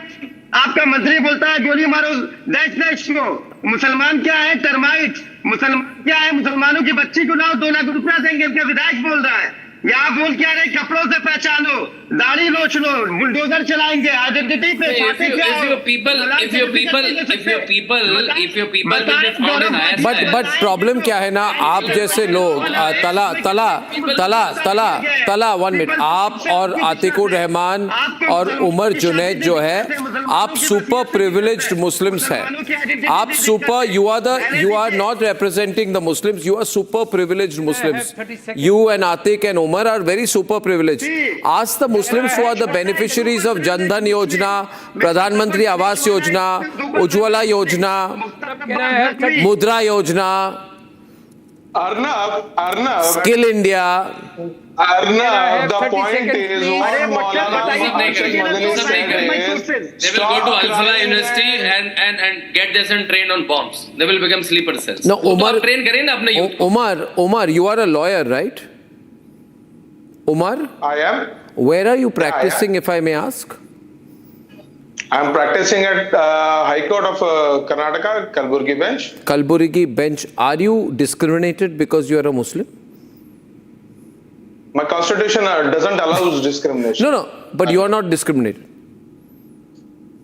आपका मंत्री बोलता है गोली मारो देश को. मुसलमान क्या है? टर्माइट. मुसलमान क्या है? मुसलमानों की बच्ची को लाओ 2 लाख रुपया देंगे. उनका विधायक बोल रहा है. यहाँ बोल क्या रहे? कपड़ों से पहचानो. दाढ़ी नोच लो, बुलडोजर चलाएंगे, आइडेंटिटी पे छापे क्या if your people will be found in higher but problem क्या है ना, आप जैसे लोग तला 1 मिनट, आप और आतिकुर रहमान और उमर जुनैद जो है, आप सुपर प्रिविलेज्ड मुस्लिम्स हैं. आप super, you are not representing the Muslims, you are super privileged Muslims. You and Atik and Umar are very super privileged. Ask the Muslims who are the beneficiaries of Jan Dhan Yojana, Pradhan Mantri Awas Yojana, Ujjwala Yojana, Mudra Yojana, Arnab, Skill India. Arnab, the point is, they will go to Al-Falah University and get themselves trained on bombs. They will become sleeper cells. No, Umar, you are a lawyer, right? Umar? I am. Where are you practicing, if I may ask? I am practicing at High Court of Karnataka, Kalburgi bench. Kalburgi bench. Are you discriminated because you are a Muslim? My constitution doesn't allow discrimination. No, but you are not discriminated.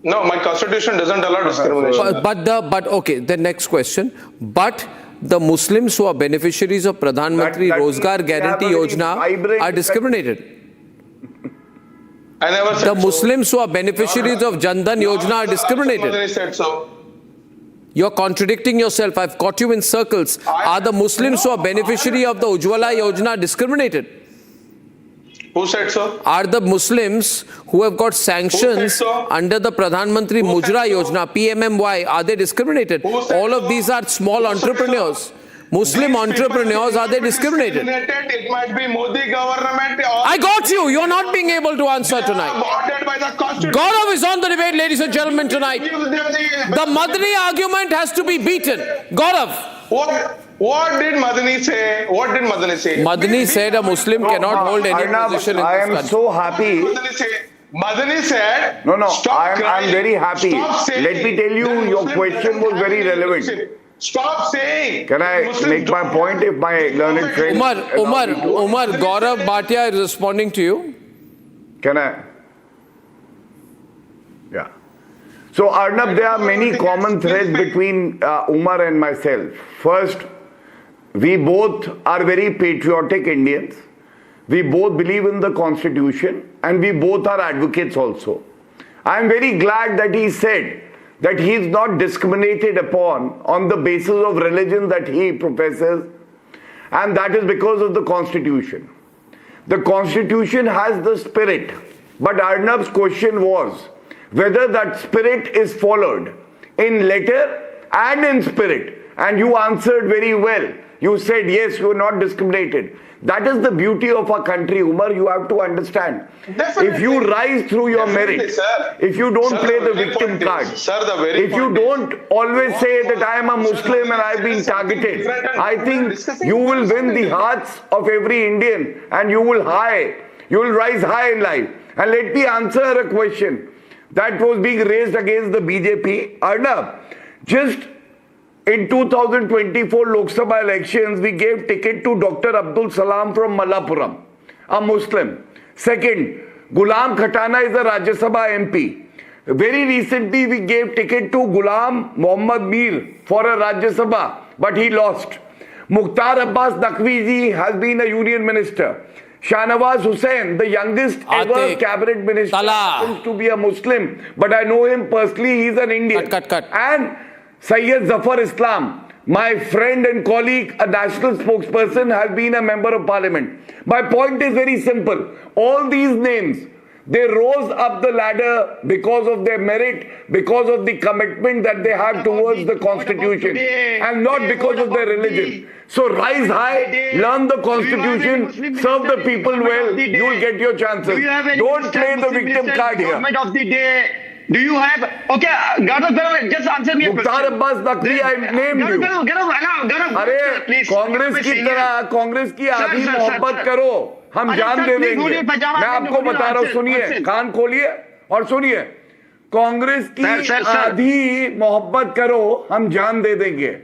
No, my constitution doesn't allow discrimination. But okay, the next question. But the Muslims who are beneficiaries of Pradhan Mantri Rozgar Guarantee Yojana are discriminated. I never said the Muslims who are beneficiaries of Jan Dhan Yojana are discriminated. Said so. You're contradicting yourself. I've caught you in circles. Are the Muslims who are beneficiary of the Ujjwala Yojana discriminated? Who said so? Are the Muslims who have got sanctions under the Pradhan Mantri Mudra Yojana, PMMY, are they discriminated? All of these are small entrepreneurs. Muslim entrepreneurs, are they discriminated? It might be Modi government. I got you. You're not being able to answer tonight. Gaurav is on the debate, ladies and gentlemen, tonight. The Madani argument has to be beaten. Gaurav. What did Madani say? Madani said a Muslim cannot hold any position in this country. I am so happy. Madani said. No, I'm very happy. Let me tell you, your question was very relevant. Stop saying. Can I make my point if my learned friend... Umar, Gaurav Bhatia is responding to you. Can I? Yeah. So Arnab, there are many common threads between Umar and myself. First, we both are very patriotic Indians. We both believe in the Constitution and we both are advocates also. I am very glad that he said that he is not discriminated upon on the basis of religion that he professes, and that is because of the Constitution. The Constitution has the spirit, but Arnab's question was whether that spirit is followed in letter and in spirit, and you answered very well. You said yes, you are not discriminated. That is the beauty of our country, Umar. You have to understand. Definitely. If you rise through your merit, if you don't play the victim card, if you don't always say that I am a Muslim and I have been targeted, I think you will win the hearts of every Indian and you will rise high in life. And let me answer a question that was being raised against the BJP. Arnab, just in 2024 Lok Sabha elections, we gave ticket to Dr. Abdul Salam from Malappuram, a Muslim. Second, Ghulam Khatana is a Rajya Sabha MP. Very recently, we gave ticket to Ghulam Muhammad Mir for a Rajya Sabha, but he lost. Mukhtar Abbas Naqvi ji has been a union minister. Shahnawaz Hussain, the youngest ever cabinet minister, happens to be a Muslim, but I know him personally, he's an Indian. And Sayyid Zafar Islam, my friend and colleague, a national spokesperson, has been a member of parliament. My point is very simple. All these names, they rose up the ladder because of their merit, because of the commitment that they have towards the Constitution, and not because of their religion. So rise high, learn the Constitution, serve the people well, you will get your chances. Don't play the victim card here. Do you have, okay, Gaurav, just answer me a question. Mukhtar Abbas Naqvi, I named you. अरे कांग्रेस की तरह कांग्रेस की आधी मोहब्बत करो, हम जान दे देंगे. मैं आपको बता रहा हूँ, सुनिए, कान खोलिए और सुनिए. कांग्रेस की आधी मोहब्बत करो, हम जान दे देंगे.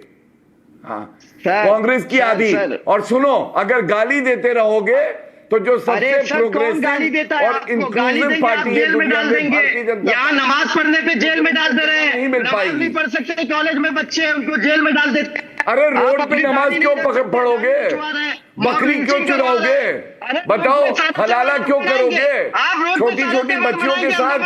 हाँ, कांग्रेस की आधी. और सुनो, अगर गाली देते रहोगे तो जो सबसे प्रोग्रेसिव और इंक्लूसिव पार्टी है दुनिया में भारतीय जनता यहाँ नमाज पढ़ने पे जेल में डाल दे रहे हैं, नहीं मिल पाएगी। नहीं पढ़ सकते कॉलेज में बच्चे हैं, उनको जेल में डाल देते हैं। अरे रोड पे नमाज क्यों पढ़ोगे? बकरी क्यों चुराओगे? बताओ, हलाला क्यों करोगे? छोटी छोटी बच्चियों के साथ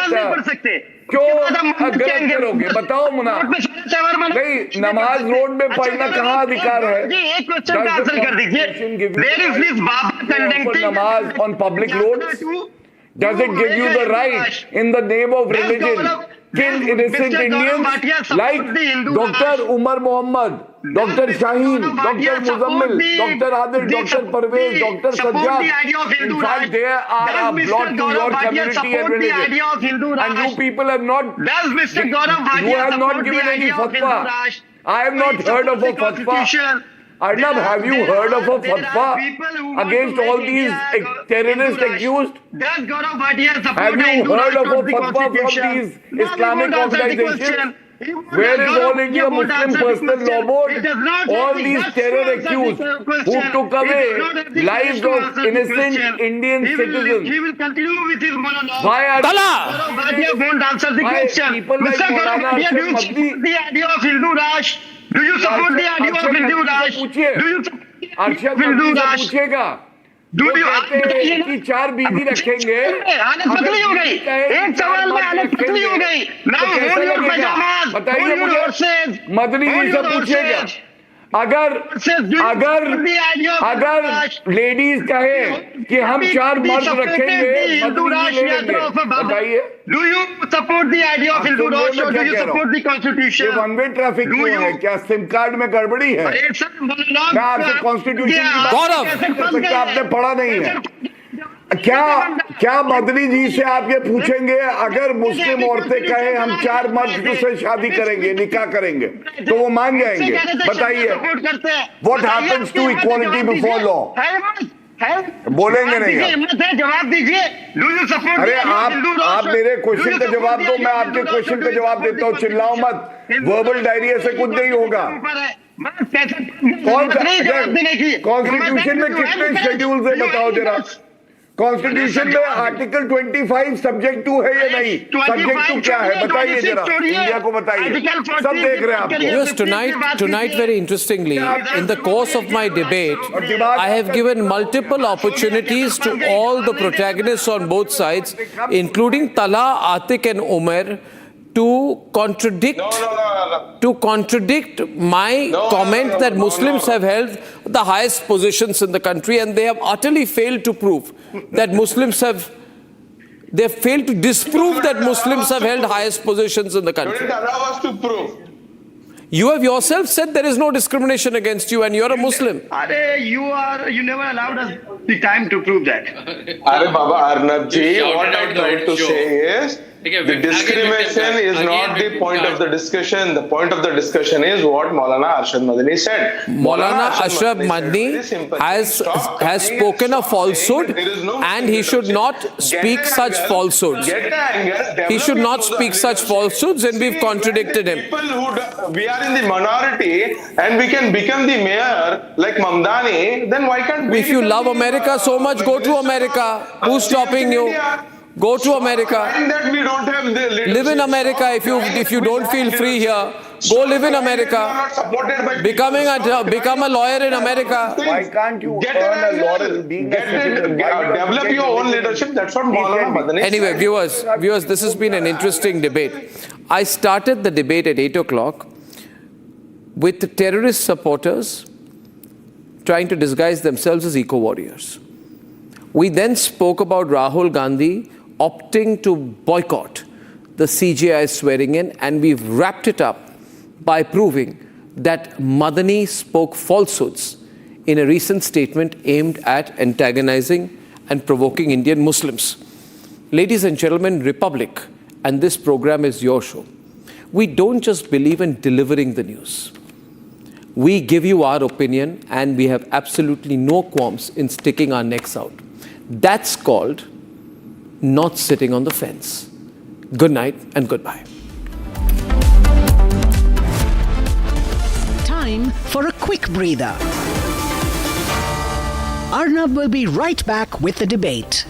क्यों गलत करोगे? बताओ मुना। नहीं, नमाज रोड में पढ़ना कहाँ अधिकार है? एक क्वेश्चन का आंसर कर दीजिए। Where is this Baba conducting नमाज on public roads? Does it give you the right in the name of religion kill innocent Indians like Dr. Umar Mohammed, Dr. Shaheen, Dr. Muzammil, Dr. Adil, Dr. Parvez, Dr. Sajjad? In fact, they are a blot to your community and religion. And you people have not, you have not given any fatwa. I have not heard of a fatwa. Arnab, have you heard of a fatwa against all these terrorist accused? Have you heard of a fatwa from these Islamic organizations? Where is All India Muslim Personal Law Board? All these terror accused who took away lives of innocent Indian citizens. He will continue with his monologue. Why are Gaurav Bhatia won't answer the question. Mr. Gaurav Bhatia, do you support the idea of Hindu Raj? Do you support the idea of Hindu Raj? Do you support Hindu Raj? पूछेगा Do you कि 4 बीवी रखेंगे? हालत पतली हो गई। एक सवाल में हालत पतली हो गई। Now hold your pajamas. बताइए मुझे, मदनी जी से पूछेगा, अगर लेडीज कहे कि हम 4 मर्द रखेंगे, बताइए, Do you support the idea of Hindu Raj or do you support the constitution? ये वन वे ट्रैफिक क्यों है? क्या सिम कार्ड में गड़बड़ी है? मैं आपसे कॉन्स्टिट्यूशन की बात कर सकता, आपने पढ़ा नहीं है क्या मदनी जी से आप ये पूछेंगे, अगर मुस्लिम औरतें कहें हम 4 मर्द से शादी करेंगे, निकाह करेंगे, तो वो मान जाएंगे? बताइए, what happens to equality before law? बोलेंगे नहीं? जवाब दीजिए। अरे आप मेरे क्वेश्चन का जवाब दो, मैं आपके क्वेश्चन का जवाब देता हूँ। चिल्लाओ मत, वर्बल डायरिया से कुछ नहीं होगा। कॉन्स्टिट्यूशन में कितने शेड्यूल्स है बताओ जरा? कॉन्स्टिट्यूशन में आर्टिकल 25 सब्जेक्ट 2 है या नहीं? सब्जेक्ट 2 क्या है बताइए जरा, इंडिया को बताइए, सब देख रहे हैं आपको। Yes, tonight very interestingly, in the course of my debate, I have given multiple opportunities to all the protagonists on both sides, including Talha, Atiq and Umar, to contradict my comment that Muslims have held the highest positions in the country, and they have utterly failed to prove that they have failed to disprove that Muslims have held highest positions in the country. Allow us to prove. You have yourself said there is no discrimination against you and you're a Muslim. You never allowed us the time to prove that. Arre Baba Arnab ji, what I'm trying to say is, the discrimination is not the point of the discussion. The point of the discussion is what Maulana Arshad Madani said. Maulana Ashraf Madani has spoken a falsehood, and he should not speak such falsehoods. He should not speak such falsehoods, and we've contradicted him. We are in the minority and we can become the mayor like Mamdani, then why can't we? If you love America so much, go to America. Who's stopping you? Go to America. That we don't have the live in America. If you don't feel free here, go live in America. Become a lawyer in America. Why can't you earn a laurel being a citizen? Develop your own leadership. That's what Maulana Madani said. Anyway, viewers, this has been an interesting debate. I started the debate at 8 o'clock with the terrorist supporters trying to disguise themselves as eco-warriors. We then spoke about Rahul Gandhi opting to boycott the CJI swearing in, and we've wrapped it up by proving that Madani spoke falsehoods in a recent statement aimed at antagonizing and provoking Indian Muslims. Ladies and gentlemen, Republic and this program is your show. We don't just believe in delivering the news. We give you our opinion, and we have absolutely no qualms in sticking our necks out. That's called not sitting on the fence. Good night and goodbye. Time for a quick breather. Arnab will be right back with the debate.